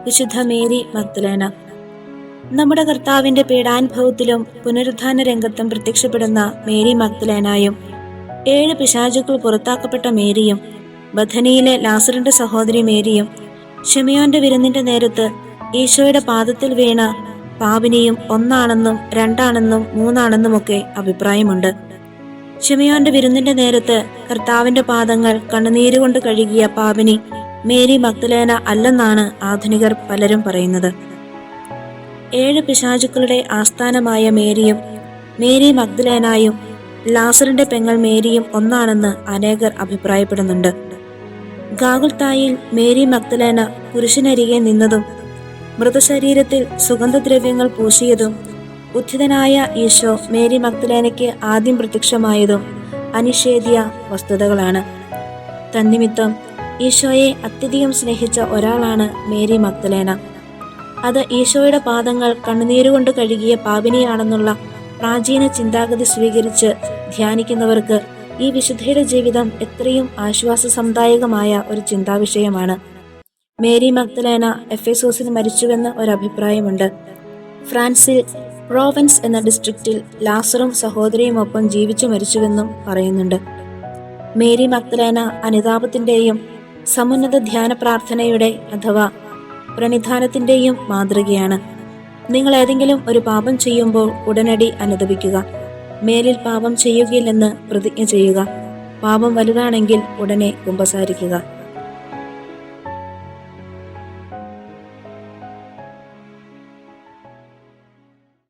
വിശുദ്ധ Mary Magdalene. നമ്മുടെ കർത്താവിന്റെ പീഡാനുഭവത്തിലും പുനരുത്ഥാന രംഗത്തും പ്രത്യക്ഷപ്പെടുന്ന മേരി മഗ്ദലേനായും 7 പിശാചുക്കൾ പുറത്താക്കപ്പെട്ട മേരിയും ബഥനിയിലെ ലാസറിന്റെ സഹോദരി മേരിയും ശിമയോന്റെ വിരുന്നിന്റെ നേരത്ത് ഈശോയുടെ പാദത്തിൽ വീണ പാപിനിയും ഒന്നാണെന്നും രണ്ടാണെന്നും മൂന്നാണെന്നുമൊക്കെ അഭിപ്രായമുണ്ട്. ശിമയോന്റെ വിരുന്നിന്റെ നേരത്ത് കർത്താവിന്റെ പാദങ്ങൾ കണ്ണുനീരുകൊണ്ട് കഴുകിയ പാപിനി മേരി മഗ്ദലേന അല്ലെന്നാണ് ആധുനികർ പലരും പറയുന്നത്. 7 പിശാചുക്കളുടെ ആസ്ഥാനമായ മേരിയും മേരി മഗ്ദലേനായും ലാസറിന്റെ പെങ്ങൾ മേരിയും ഒന്നാണെന്ന് അനേകർ അഭിപ്രായപ്പെടുന്നുണ്ട്. ഗാഗുൽത്തായിൽ മേരി മഗ്ദലേന പുരുഷനരികെ നിന്നതും മൃതശരീരത്തിൽ സുഗന്ധദ്രവ്യങ്ങൾ പൂശിയതും ഉത്ഥിതനായ ഈശോ മേരി മഗ്ദലേനയ്ക്ക് ആദ്യം പ്രത്യക്ഷമായതും അനിഷേധ്യ വസ്തുതകളാണ്. തന്നിമിത്തം ഈശോയെ അത്യധികം സ്നേഹിച്ച ഒരാളാണ് മേരി മഗ്ദലേന. അത് ഈശോയുടെ പാദങ്ങൾ കണ്ണുനീരുകൊണ്ട് കഴുകിയ പാപിനിയാണെന്നുള്ള പ്രാചീന ചിന്താഗതി സ്വീകരിച്ച് ധ്യാനിക്കുന്നവർക്ക് ഈ വിശുദ്ധയുടെ ജീവിതം എത്രയും ആശ്വാസസംദായകമായ ഒരു ചിന്താവിഷയമാണ്. Mary Magdalene എഫേസോസിൽ മരിച്ചുവെന്ന് ഒരഭിപ്രായമുണ്ട്. ഫ്രാൻസിൽ പ്രോവൻസ് എന്ന ഡിസ്ട്രിക്റ്റിൽ ലാസറും സഹോദരിയുമൊപ്പം ജീവിച്ചു മരിച്ചുവെന്നും പറയുന്നുണ്ട്. മേരി മഗ്ദലേന അനുതാപത്തിന്റെയും സമുന്നത ധ്യാന പ്രാർത്ഥനയുടെ അഥവാ പ്രണിധാനത്തിന്റെയും മാതൃകയാണ്. നിങ്ങൾ ഏതെങ്കിലും ഒരു പാപം ചെയ്യുമ്പോൾ ഉടനടി അനുതപിക്കുക. മേലിൽ പാപം ചെയ്യുകയില്ലെന്ന് പ്രതിജ്ഞ ചെയ്യുക. പാപം വലുതാണെങ്കിൽ ഉടനെ കുമ്പസാരിക്കുക.